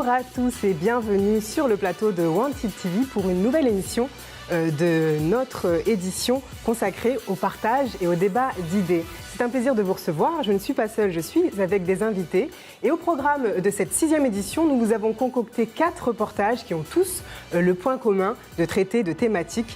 Bonjour à tous et bienvenue sur le plateau de Wanted TV pour une nouvelle émission de notre édition consacrée au partage et au débat d'idées. C'est un plaisir de vous recevoir. Je ne suis pas seule, je suis avec des invités. Et au programme de cette 6e édition, nous vous avons concocté 4 reportages qui ont tous le point commun de traiter de thématiques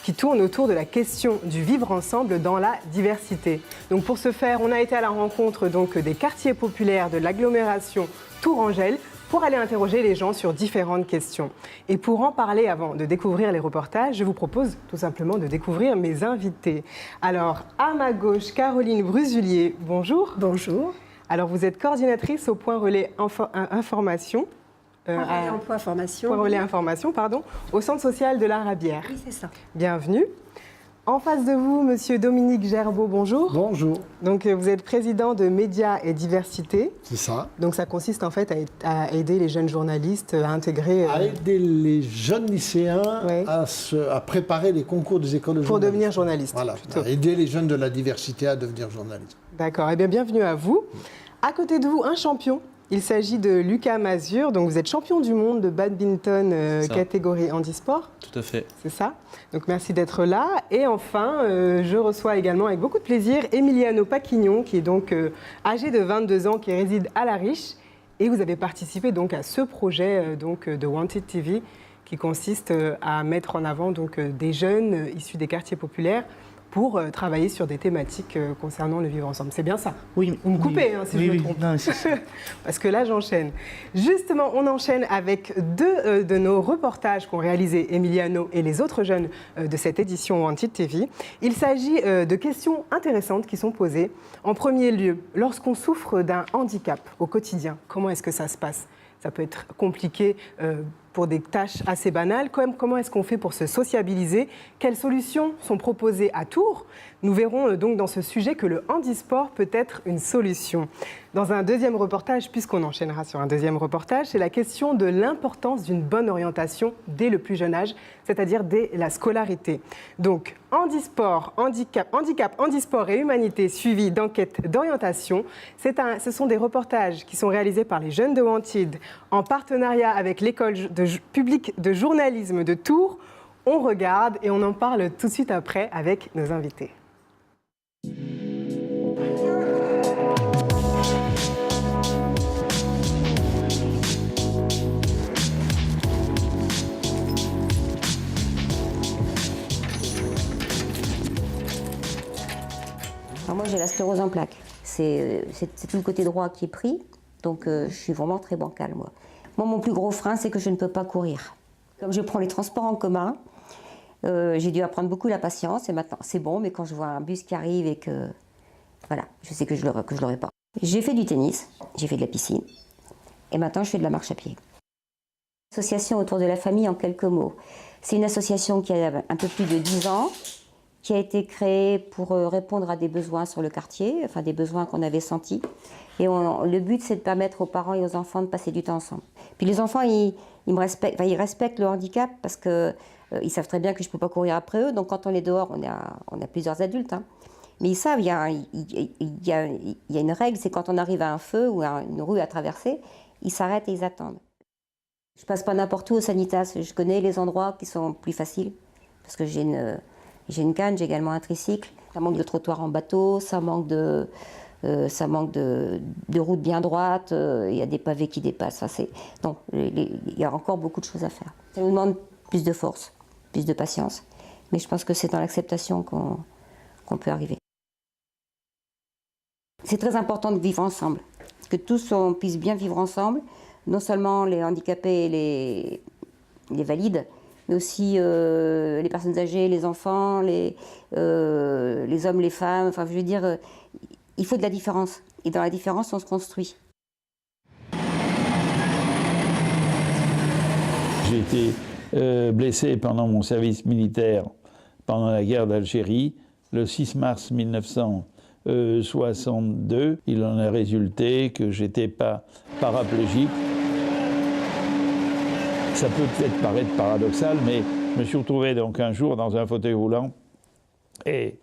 qui tournent autour de la question du vivre ensemble dans la diversité. Donc pour ce faire, on a été à la rencontre des quartiers populaires de l'agglomération Tourangelle pour aller interroger les gens sur différentes questions. Et pour en parler avant de découvrir les reportages, je vous propose tout simplement de découvrir mes invités. Alors, à ma gauche, Caroline Brusulier, bonjour. Bonjour. Alors, vous êtes coordinatrice au Point Relais Information. Point Relais Information, pardon, au Centre social de la Rabière. Oui, c'est ça. Bienvenue. En face de vous, Monsieur Dominique Gerbeau, bonjour. Bonjour. Donc, vous êtes président de Médias et Diversité. C'est ça. Donc, ça consiste en fait à aider les jeunes journalistes à intégrer... À aider les jeunes lycéens à préparer les concours des écoles de journalisme. Pour devenir journaliste. Voilà, plutôt. Aider les jeunes de la diversité à devenir journalistes. D'accord, eh bien bienvenue à vous. À côté de vous, un champion. Il s'agit de Lucas Mazur, donc vous êtes champion du monde de badminton catégorie handisport. Tout à fait. C'est ça. Donc merci d'être là. Et enfin, je reçois également avec beaucoup de plaisir Emiliano Paquignon, qui est donc âgé de 22 ans, qui réside à La Riche. Et vous avez participé donc à ce projet de Wanted TV, qui consiste à mettre en avant des jeunes issus des quartiers populaires pour travailler sur des thématiques concernant le vivre ensemble. C'est bien ça? Oui. Vous me coupez si je me trompe. Non, c'est ça. Parce que là, j'enchaîne. Justement, on enchaîne avec 2 de nos reportages qu'ont réalisés Emiliano et les autres jeunes de cette édition Wanted TV. Il s'agit de questions intéressantes qui sont posées. En premier lieu, lorsqu'on souffre d'un handicap au quotidien, comment est-ce que ça se passe? Ça peut être compliqué pour des tâches assez banales. Comment est-ce qu'on fait pour se sociabiliser? Quelles solutions sont proposées à Tours? Nous verrons donc dans ce sujet que le handisport peut être une solution. Dans un deuxième reportage, puisqu'on enchaînera sur un deuxième reportage, c'est la question de l'importance d'une bonne orientation dès le plus jeune âge, c'est-à-dire dès la scolarité. Donc, handisport, handisport et humanité suivis d'enquêtes d'orientation. Ce sont des reportages qui sont réalisés par les jeunes de Wanted en partenariat avec l'école publique de journalisme de Tours. On regarde et on en parle tout de suite après avec nos invités. Alors moi j'ai la sclérose en plaques. C'est tout le côté droit qui est pris, donc je suis vraiment très bancale moi. Moi mon plus gros frein c'est que je ne peux pas courir. Comme je prends les transports en commun, j'ai dû apprendre beaucoup la patience et maintenant c'est bon, mais quand je vois un bus qui arrive et que voilà, je sais que je l'aurai pas. J'ai fait du tennis, j'ai fait de la piscine et maintenant je fais de la marche à pied. Association autour de la famille en quelques mots. C'est une association qui a un peu plus de 10 ans, qui a été créée pour répondre à des besoins sur le quartier, enfin des besoins qu'on avait sentis. Et le but, c'est de permettre aux parents et aux enfants de passer du temps ensemble. Puis les enfants, ils respectent le handicap parce qu'ils savent très bien que je ne peux pas courir après eux. Donc quand on est dehors, on a plusieurs adultes. Hein. Mais ils savent, il y a une règle, c'est quand on arrive à un feu ou à une rue à traverser, ils s'arrêtent et ils attendent. Je ne passe pas n'importe où au Sanitas. Je connais les endroits qui sont plus faciles parce que j'ai une canne, j'ai également un tricycle. Ça manque de trottoirs en bateau, ça manque de routes bien droites, il y a des pavés qui dépassent. Enfin, non, il y a encore beaucoup de choses à faire. Ça nous demande plus de force, plus de patience. Mais je pense que c'est dans l'acceptation qu'on peut arriver. C'est très important de vivre ensemble, que tous on puisse bien vivre ensemble, non seulement les handicapés et les valides, mais aussi les personnes âgées, les enfants, les hommes, les femmes. Enfin, je veux dire, il faut de la différence. Et dans la différence, on se construit. J'ai été blessé pendant mon service militaire pendant la guerre d'Algérie, le 6 mars 1962. Il en a résulté que j'étais pas paraplégique. Ça peut peut-être paraître paradoxal, mais je me suis retrouvé donc un jour dans un fauteuil roulant et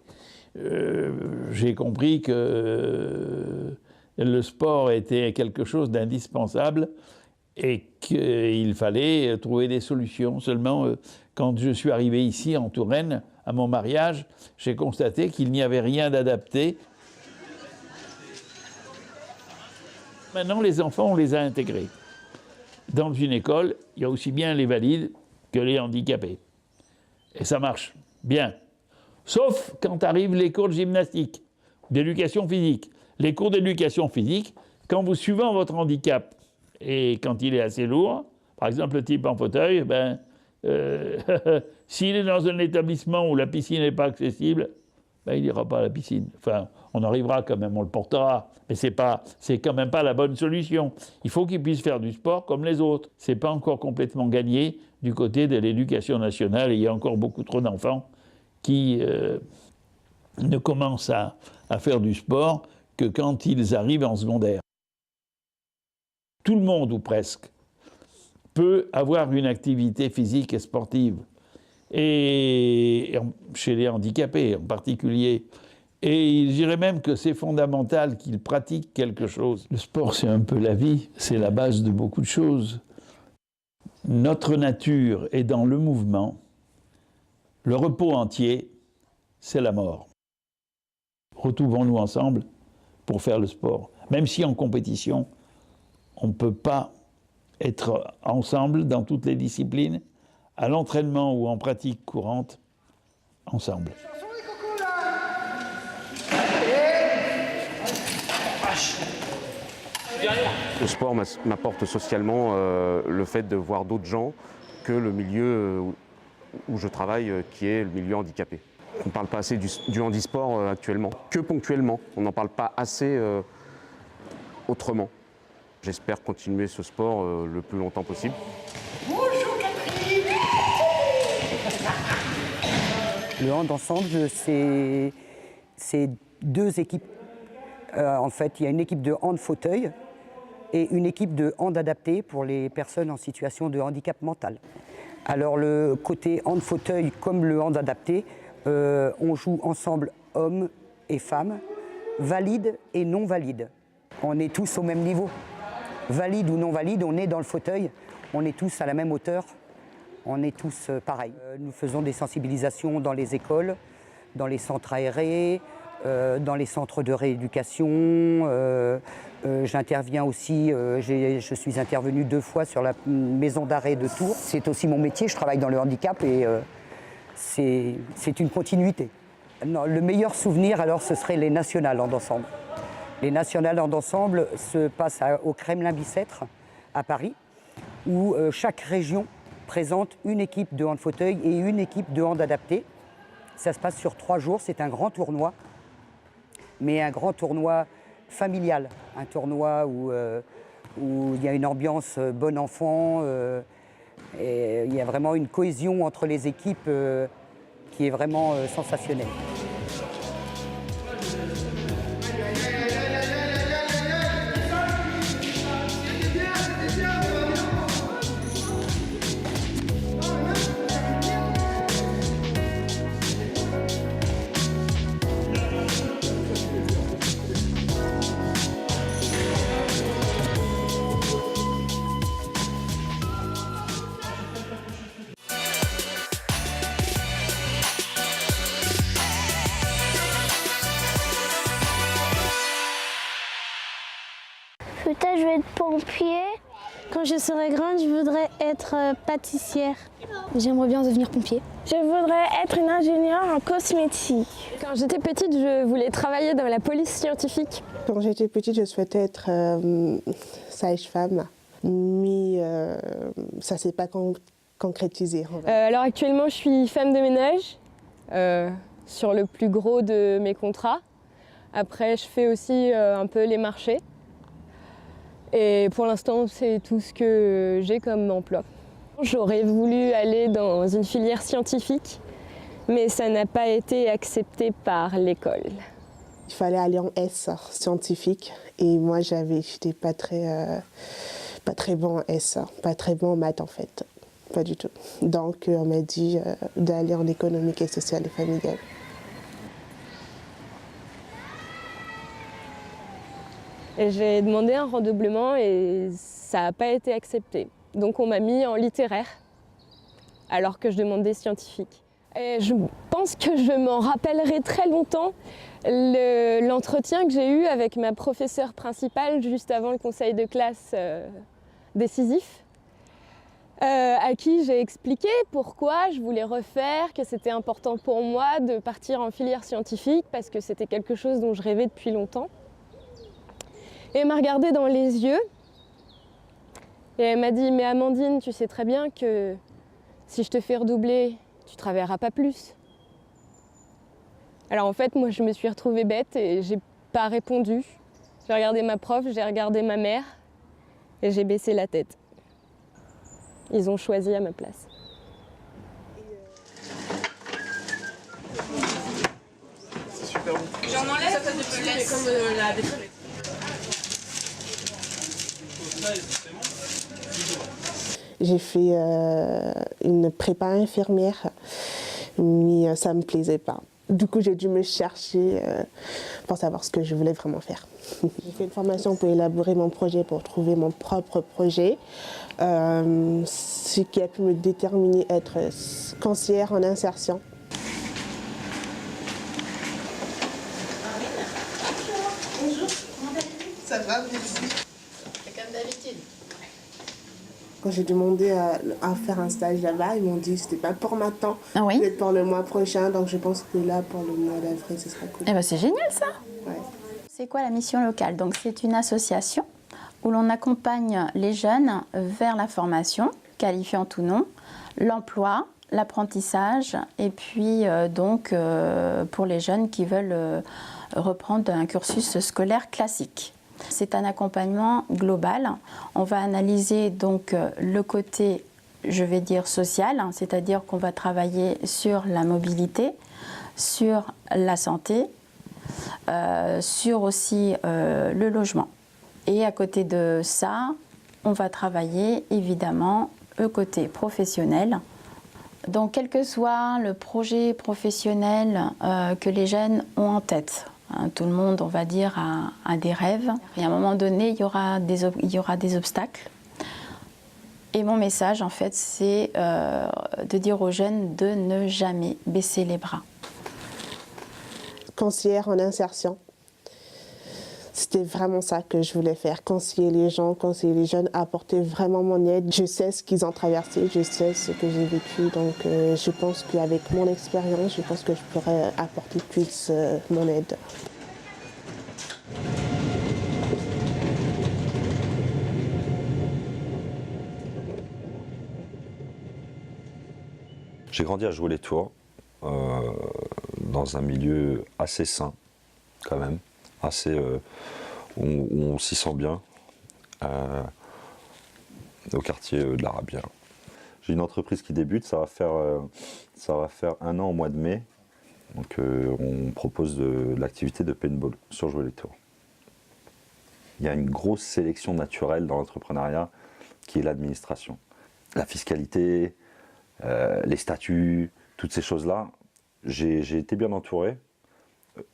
j'ai compris que le sport était quelque chose d'indispensable et qu'il fallait trouver des solutions. Seulement, quand je suis arrivé ici, en Touraine, à mon mariage, j'ai constaté qu'il n'y avait rien d'adapté. Maintenant, les enfants, on les a intégrés. Dans une école, il y a aussi bien les valides que les handicapés. Et ça marche bien. Sauf quand arrivent les cours de gymnastique, d'éducation physique. Les cours d'éducation physique, quand vous suivez votre handicap, et quand il est assez lourd, par exemple le type en fauteuil, s'il est dans un établissement où la piscine n'est pas accessible, il n'ira pas à la piscine. Enfin, on arrivera quand même, on le portera, mais c'est quand même pas la bonne solution. Il faut qu'il puisse faire du sport comme les autres. C'est pas encore complètement gagné du côté de l'éducation nationale, et il y a encore beaucoup trop d'enfants qui ne commencent à faire du sport que quand ils arrivent en secondaire. Tout le monde, ou presque, peut avoir une activité physique et sportive, et chez les handicapés en particulier. Et je dirais même que c'est fondamental qu'ils pratiquent quelque chose. Le sport, c'est un peu la vie, c'est la base de beaucoup de choses. Notre nature est dans le mouvement. Le repos entier, c'est la mort. Retrouvons-nous ensemble pour faire le sport. Même si en compétition, on ne peut pas être ensemble dans toutes les disciplines, à l'entraînement ou en pratique courante, ensemble. Le sport m'apporte socialement le fait de voir d'autres gens que le milieu où je travaille, qui est le milieu handicapé. On ne parle pas assez du handisport actuellement, que ponctuellement. On n'en parle pas assez autrement. J'espère continuer ce sport le plus longtemps possible. Bonjour Catherine. Le hand ensemble, c'est deux équipes. En fait, il y a une équipe de hand fauteuil et une équipe de hand adapté pour les personnes en situation de handicap mental. Alors le côté hand fauteuil comme le hand adapté, on joue ensemble hommes et femmes, valides et non valides. On est tous au même niveau. Valide ou non valide, on est dans le fauteuil, on est tous à la même hauteur, on est tous pareils. Nous faisons des sensibilisations dans les écoles, dans les centres aérés, dans les centres de rééducation. J'interviens aussi, je suis intervenue 2 fois sur la maison d'arrêt de Tours. C'est aussi mon métier, je travaille dans le handicap et c'est une continuité. Non, le meilleur souvenir, alors, ce serait les nationales hand ensemble. Les nationales hand ensemble se passent au Kremlin-Bicêtre, à Paris, où chaque région présente une équipe de hand fauteuil et une équipe de hand adapté. Ça se passe sur 3 jours, c'est un grand tournoi, mais un grand tournoi familial, un tournoi où il y a une ambiance bon enfant, et il y a vraiment une cohésion entre les équipes qui est vraiment sensationnelle. Peut-être je vais être pompier. Quand je serai grande, je voudrais être pâtissière. J'aimerais bien devenir pompier. Je voudrais être une ingénieure en cosmétique. Quand j'étais petite, je voulais travailler dans la police scientifique. Quand j'étais petite, je souhaitais être sage-femme, mais ça ne s'est pas concrétisé. Alors actuellement, je suis femme de ménage sur le plus gros de mes contrats. Après, je fais aussi un peu les marchés. Et pour l'instant, c'est tout ce que j'ai comme emploi. J'aurais voulu aller dans une filière scientifique, mais ça n'a pas été accepté par l'école. Il fallait aller en S, scientifique, et moi j'étais pas très bon en S, pas très bon en maths en fait, pas du tout. Donc on m'a dit d'aller en économique et sociale et familiale. Et j'ai demandé un redoublement et ça n'a pas été accepté. Donc on m'a mis en littéraire, alors que je demandais scientifique. Et je pense que je m'en rappellerai très longtemps, l'entretien que j'ai eu avec ma professeure principale juste avant le conseil de classe décisif, à qui j'ai expliqué pourquoi je voulais refaire, que c'était important pour moi de partir en filière scientifique parce que c'était quelque chose dont je rêvais depuis longtemps. Et elle m'a regardée dans les yeux et elle m'a dit « Mais Amandine, tu sais très bien que si je te fais redoubler, tu ne travailleras pas plus. » Alors en fait, moi je me suis retrouvée bête et j'ai pas répondu. J'ai regardé ma prof, j'ai regardé ma mère et j'ai baissé la tête. Ils ont choisi à ma place. C'est super bon. J'en enlève, ça fait des petits, comme la béchamel. J'ai fait une prépa infirmière, mais ça ne me plaisait pas. Du coup, j'ai dû me chercher pour savoir ce que je voulais vraiment faire. J'ai fait une formation pour élaborer mon projet, pour trouver mon propre projet, ce qui a pu me déterminer être conseillère en insertion. Bonjour, comment allez-vous? Ça va, merci. C'est comme d'habitude. Quand j'ai demandé à faire un stage là-bas, ils m'ont dit que c'était pas pour maintenant, peut-être pour le mois prochain. Donc je pense que là, pour le mois d'avril, ce sera cool. Eh ben c'est génial ça. Ouais. C'est quoi la mission locale? Donc c'est une association où l'on accompagne les jeunes vers la formation, qualifiante ou non, l'emploi, l'apprentissage et puis pour les jeunes qui veulent reprendre un cursus scolaire classique. C'est un accompagnement global. On va analyser donc le côté, je vais dire, social, c'est-à-dire qu'on va travailler sur la mobilité, sur la santé, sur aussi le logement. Et à côté de ça, on va travailler évidemment le côté professionnel. Donc quel que soit le projet professionnel que les jeunes ont en tête, tout le monde, on va dire, a des rêves. Et à un moment donné, il y aura des obstacles. Et mon message, en fait, c'est de dire aux jeunes de ne jamais baisser les bras. Conseillère en insertion, c'était vraiment ça que je voulais faire. Conseiller les gens, conseiller les jeunes, apporter vraiment mon aide. Je sais ce qu'ils ont traversé, je sais ce que j'ai vécu. Donc je pense qu'avec mon expérience, je pense que je pourrais apporter plus mon aide. J'ai grandi à jouer les tours, dans un milieu assez sain, quand même, assez, où on s'y sent bien, au quartier de l'Arabia. J'ai une entreprise qui débute, ça va faire 1 an au mois de mai. Donc on propose de l'activité de paintball sur jouer les tours. Il y a une grosse sélection naturelle dans l'entrepreneuriat qui est l'administration. La fiscalité, les statuts, toutes ces choses-là, j'ai été bien entouré.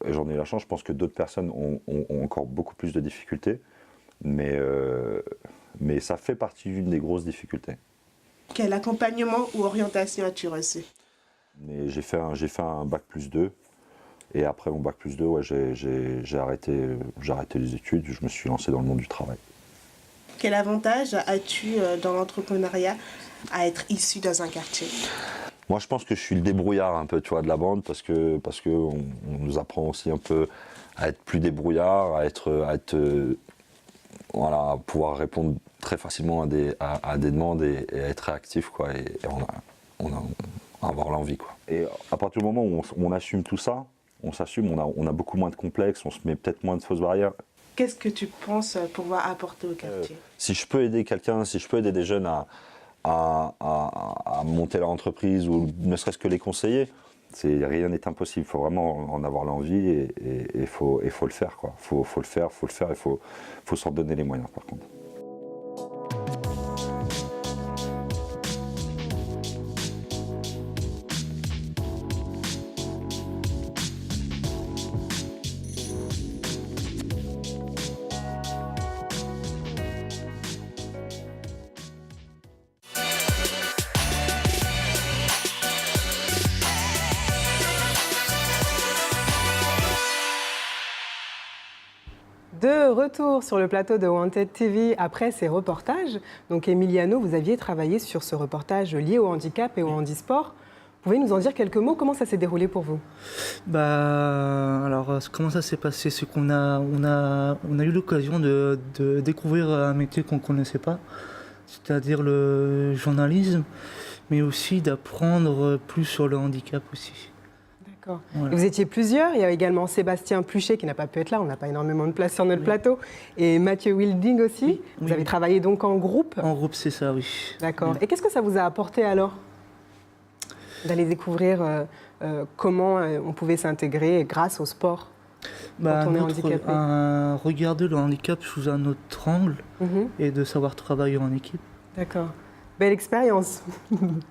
J'en ai eu la chance, je pense que d'autres personnes ont encore beaucoup plus de difficultés, mais ça fait partie d'une des grosses difficultés. Quel accompagnement ou orientation as-tu reçu? Mais j'ai fait un bac+2, et après mon bac+2, ouais, j'ai arrêté les études, je me suis lancé dans le monde du travail. Quel avantage as-tu dans l'entrepreneuriat à être issu dans un quartier? Moi, je pense que je suis le débrouillard un peu, tu vois, de la bande, parce que on nous apprend aussi un peu à être plus débrouillard, voilà, à pouvoir répondre très facilement à des demandes et à être réactif, quoi, et on a avoir l'envie, quoi. Et à partir du moment où on assume tout ça, on s'assume, on a beaucoup moins de complexes, on se met peut-être moins de fausses barrières. Qu'est-ce que tu penses pouvoir apporter au quartier? Si je peux aider quelqu'un, si je peux aider des jeunes à monter leur entreprise ou ne serait-ce que les conseiller, rien n'est impossible. Il faut vraiment en avoir l'envie et il faut le faire, quoi. Faut le faire, il faut s'en donner les moyens, par contre. De retour sur le plateau de Wanted TV après ces reportages. Donc Emiliano, vous aviez travaillé sur ce reportage lié au handicap et au handisport. Vous pouvez nous en dire quelques mots? Comment ça s'est déroulé pour vous? Alors, comment ça s'est passé? C'est qu'on a eu l'occasion de découvrir un métier qu'on ne connaissait pas, c'est-à-dire le journalisme, mais aussi d'apprendre plus sur le handicap aussi. D'accord. Voilà. Vous étiez plusieurs. Il y a également Sébastien Pluchet qui n'a pas pu être là. On n'a pas énormément de place sur notre plateau. Et Mathieu Wilding aussi. Vous avez travaillé donc en groupe? En groupe, c'est ça, oui. D'accord. Oui. Et qu'est-ce que ça vous a apporté alors d'aller découvrir comment on pouvait s'intégrer grâce au sport quand on est handicapé? Regarder le handicap sous un autre angle et de savoir travailler en équipe. D'accord. Belle expérience.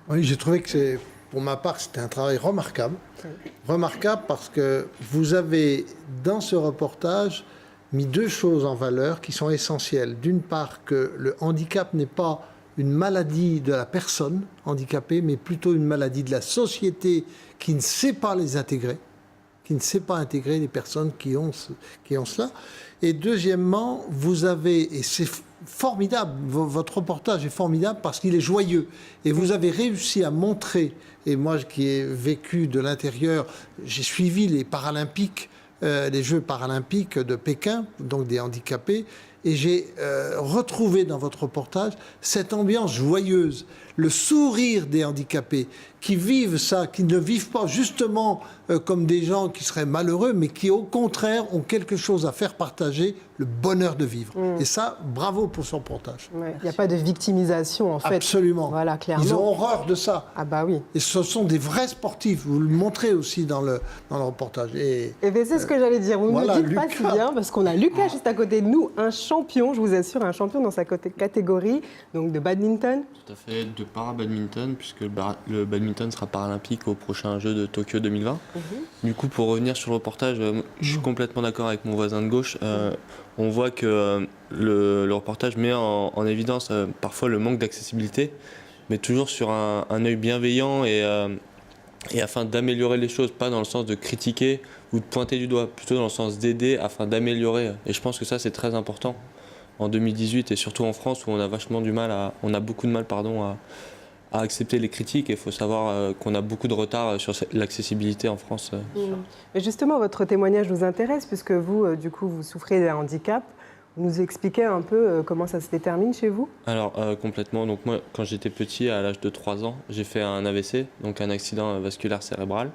Oui, j'ai trouvé que pour ma part, c'était un travail remarquable. Remarquable parce que vous avez, dans ce reportage, mis deux choses en valeur qui sont essentielles. D'une part, que le handicap n'est pas une maladie de la personne handicapée, mais plutôt une maladie de la société qui ne sait pas les intégrer, qui ne sait pas intégrer les personnes qui ont cela. Et deuxièmement, vous avez, et c'est formidable, votre reportage est formidable parce qu'il est joyeux, et vous avez réussi à montrer, et moi qui ai vécu de l'intérieur, j'ai suivi les Paralympiques, les Jeux paralympiques de Pékin, donc des handicapés, et j'ai retrouvé dans votre reportage cette ambiance joyeuse, le sourire des handicapés qui vivent ça, qui ne vivent pas justement comme des gens qui seraient malheureux, mais qui au contraire ont quelque chose à faire partager, le bonheur de vivre. Et ça, bravo pour ce reportage. Ouais, il n'y a pas de victimisation en fait. Absolument. Voilà, clairement. Ils ont horreur de ça. Ah bah oui. Et ce sont des vrais sportifs, vous le montrez aussi dans le reportage. Et bien c'est ce que j'allais dire, vous ne voilà, le dites pas si bien, parce qu'on a Lucas juste à côté de nous, un champion, je vous assure, un champion dans sa catégorie, donc de badminton. Tout à fait, de para-badminton, puisque le badminton sera paralympique au prochain jeu de Tokyo 2020. Du coup, pour revenir sur le reportage, je suis complètement d'accord avec mon voisin de gauche. On voit que le reportage met en évidence parfois le manque d'accessibilité, mais toujours sur un œil bienveillant et afin d'améliorer les choses, pas dans le sens de critiquer ou de pointer du doigt, plutôt dans le sens d'aider afin d'améliorer. Et je pense que ça, c'est très important en 2018 et surtout en France où on a beaucoup de mal à accepter les critiques, et il faut savoir qu'on a beaucoup de retard sur l'accessibilité en France. Mais justement, votre témoignage nous intéresse puisque vous, du coup, vous souffrez d'un handicap. Vous nous expliquez un peu comment ça se détermine chez vous? Alors, complètement. Donc moi, quand j'étais petit, à l'âge de 3 ans, j'ai fait un AVC, donc un accident vasculaire cérébral.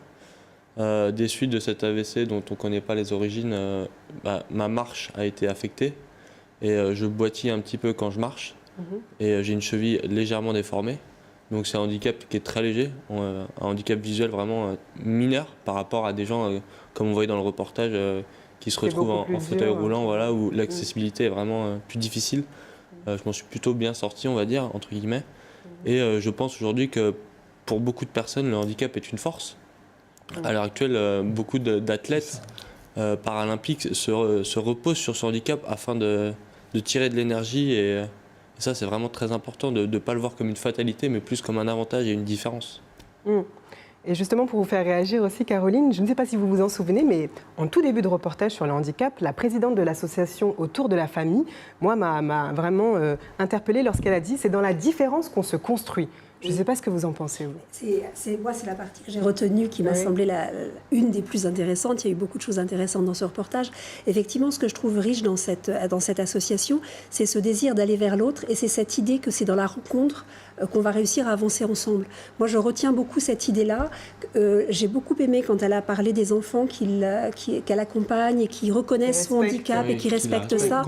Des suites de cet AVC dont on ne connaît pas les origines, ma marche a été affectée et je boitille un petit peu quand je marche et j'ai une cheville légèrement déformée. Donc c'est un handicap qui est très léger, un handicap visuel vraiment mineur par rapport à des gens, comme on voyait dans le reportage, qui se retrouvent en fauteuil roulant, voilà, où l'accessibilité est vraiment plus difficile. Je m'en suis plutôt bien sorti, on va dire, entre guillemets. Et je pense aujourd'hui que pour beaucoup de personnes, le handicap est une force. À l'heure actuelle, beaucoup d'athlètes paralympiques se reposent sur ce handicap afin de tirer de l'énergie. Et ça, c'est vraiment très important de ne pas le voir comme une fatalité, mais plus comme un avantage et une différence. Et justement, pour vous faire réagir aussi, Caroline, je ne sais pas si vous vous en souvenez, mais en tout début de reportage sur le handicap, la présidente de l'association Autour de la famille, moi, m'a vraiment interpellée lorsqu'elle a dit « c'est dans la différence qu'on se construit ». Je ne sais pas ce que vous en pensez, vous. Moi, c'est la partie que j'ai retenue qui m'a semblé une des plus intéressantes. Il y a eu beaucoup de choses intéressantes dans ce reportage. Effectivement, ce que je trouve riche dans cette association, c'est ce désir d'aller vers l'autre et c'est cette idée que c'est dans la rencontre qu'on va réussir à avancer ensemble. Moi, je retiens beaucoup cette idée-là. J'ai beaucoup aimé quand elle a parlé des enfants qu'elle accompagne et qui reconnaissent son handicap et qui respectent ça.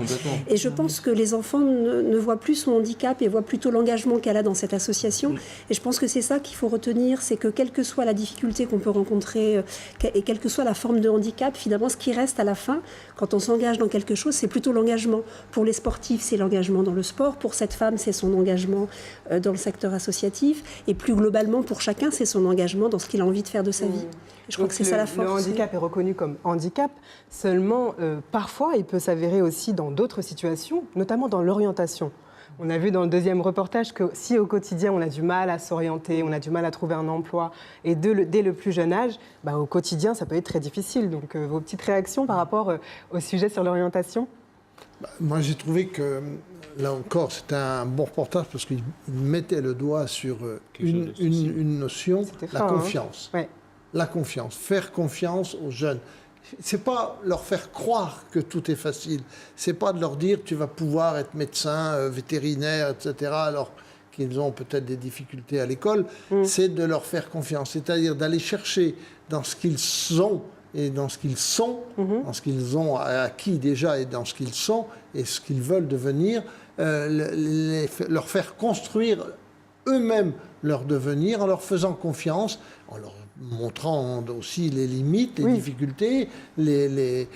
Et je pense que les enfants ne voient plus son handicap et voient plutôt l'engagement qu'elle a dans cette association. Et je pense que c'est ça qu'il faut retenir, c'est que quelle que soit la difficulté qu'on peut rencontrer et quelle que soit la forme de handicap, finalement, ce qui reste à la fin, quand on s'engage dans quelque chose, c'est plutôt l'engagement. Pour les sportifs, c'est l'engagement dans le sport. Pour cette femme, c'est son engagement dans le secteur associatif. Et plus globalement, pour chacun, c'est son engagement dans ce qu'il a envie de faire de sa vie. Et je crois que c'est ça la force. Le handicap est reconnu comme handicap. Seulement, parfois, il peut s'avérer aussi dans d'autres situations, notamment dans l'orientation. On a vu dans le deuxième reportage que si au quotidien on a du mal à s'orienter, on a du mal à trouver un emploi, et dès le plus jeune âge, au quotidien ça peut être très difficile. Donc vos petites réactions par rapport au sujet sur l'orientation? Moi, j'ai trouvé que, là encore, c'était un bon reportage parce qu'il mettait le doigt sur une notion, la confiance. Ouais. La confiance, faire confiance aux jeunes. C'est pas leur faire croire que tout est facile. C'est pas de leur dire tu vas pouvoir être médecin, vétérinaire, etc. alors qu'ils ont peut-être des difficultés à l'école. C'est de leur faire confiance. C'est-à-dire d'aller chercher dans ce qu'ils ont et dans ce qu'ils sont, dans ce qu'ils ont acquis déjà et dans ce qu'ils sont et ce qu'ils veulent devenir, leur faire construire eux-mêmes leur devenir en leur faisant confiance, en leur montrant aussi les limites, les difficultés, les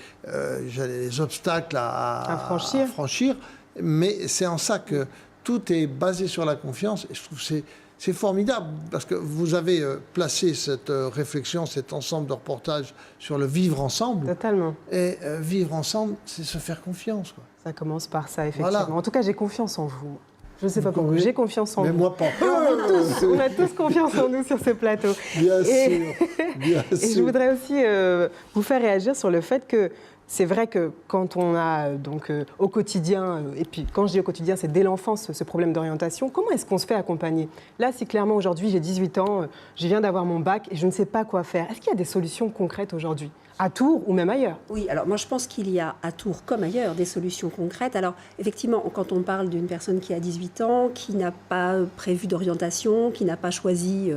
obstacles à franchir. Mais c'est en ça que tout est basé sur la confiance. Et je trouve que c'est formidable, parce que vous avez placé cette réflexion, cet ensemble de reportages sur le vivre ensemble. Totalement. Et vivre ensemble, c'est se faire confiance, quoi. Ça commence par ça, effectivement. Voilà. En tout cas, j'ai confiance en vous. Je ne sais pas pourquoi, j'ai confiance en vous. Mais moi pas. On a tous confiance en nous sur ce plateau. Bien sûr, bien Et sûr. je voudrais aussi vous faire réagir sur le fait que c'est vrai que quand on a donc au quotidien, et puis quand je dis au quotidien, c'est dès l'enfance ce problème d'orientation, comment est-ce qu'on se fait accompagner? Là, si clairement aujourd'hui j'ai 18 ans, je viens d'avoir mon bac et je ne sais pas quoi faire, est-ce qu'il y a des solutions concrètes aujourd'hui, à Tours ou même ailleurs? Oui, alors moi je pense qu'il y a à Tours comme ailleurs des solutions concrètes. Alors effectivement, quand on parle d'une personne qui a 18 ans, qui n'a pas prévu d'orientation, qui n'a pas choisi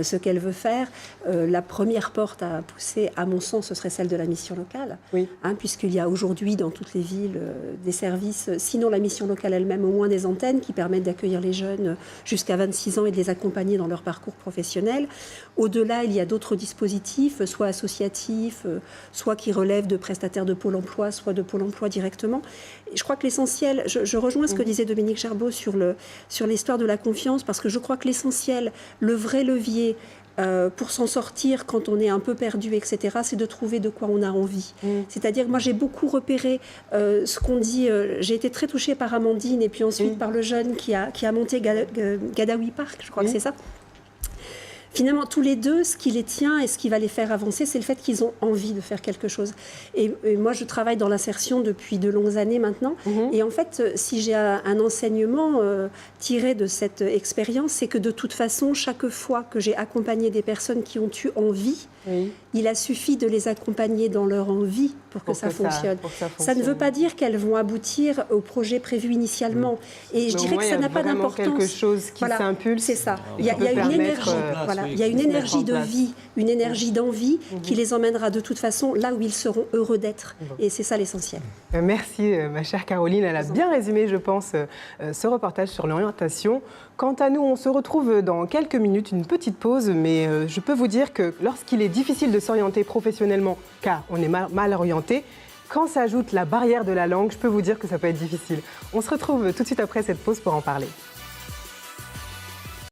ce qu'elle veut faire, la première porte à pousser, à mon sens, ce serait celle de la mission locale. Oui. Puisqu'il y a aujourd'hui dans toutes les villes des services, sinon la mission locale elle-même, au moins des antennes qui permettent d'accueillir les jeunes jusqu'à 26 ans et de les accompagner dans leur parcours professionnel. Au-delà, il y a d'autres dispositifs, soit associatifs, soit qui relèvent de prestataires de Pôle emploi, soit de Pôle emploi directement. Et je crois que l'essentiel, je rejoins ce que disait Dominique Gerbaud sur l'histoire de la confiance, parce que je crois que l'essentiel, le vrai levier pour s'en sortir quand on est un peu perdu, etc., c'est de trouver de quoi on a envie. C'est-à-dire, moi, j'ai beaucoup repéré ce qu'on dit. J'ai été très touchée par Amandine et puis ensuite par le jeune qui a monté Gadawi Park, je crois que c'est ça. Finalement, tous les deux, ce qui les tient et ce qui va les faire avancer, c'est le fait qu'ils ont envie de faire quelque chose. Et moi, je travaille dans l'insertion depuis de longues années maintenant. Et en fait, si j'ai un enseignement tiré de cette expérience, c'est que de toute façon, chaque fois que j'ai accompagné des personnes qui ont eu envie, il a suffi de les accompagner dans leur envie pour que ça fonctionne. Ça ne veut pas dire qu'elles vont aboutir au projet prévu initialement. Et je dirais que ça n'a pas d'importance. Quelque chose qui s'impulse. C'est ça. Il y a une énergie. Il y a une énergie de vie, une énergie d'envie qui les emmènera de toute façon là où ils seront heureux d'être. Et c'est ça l'essentiel. Merci, ma chère Caroline. Elle a bien résumé, je pense, ce reportage sur l'orientation. Quant à nous, on se retrouve dans quelques minutes, une petite pause, mais je peux vous dire que lorsqu'il est difficile de s'orienter professionnellement, car on est mal orienté, quand s'ajoute la barrière de la langue, je peux vous dire que ça peut être difficile. On se retrouve tout de suite après cette pause pour en parler.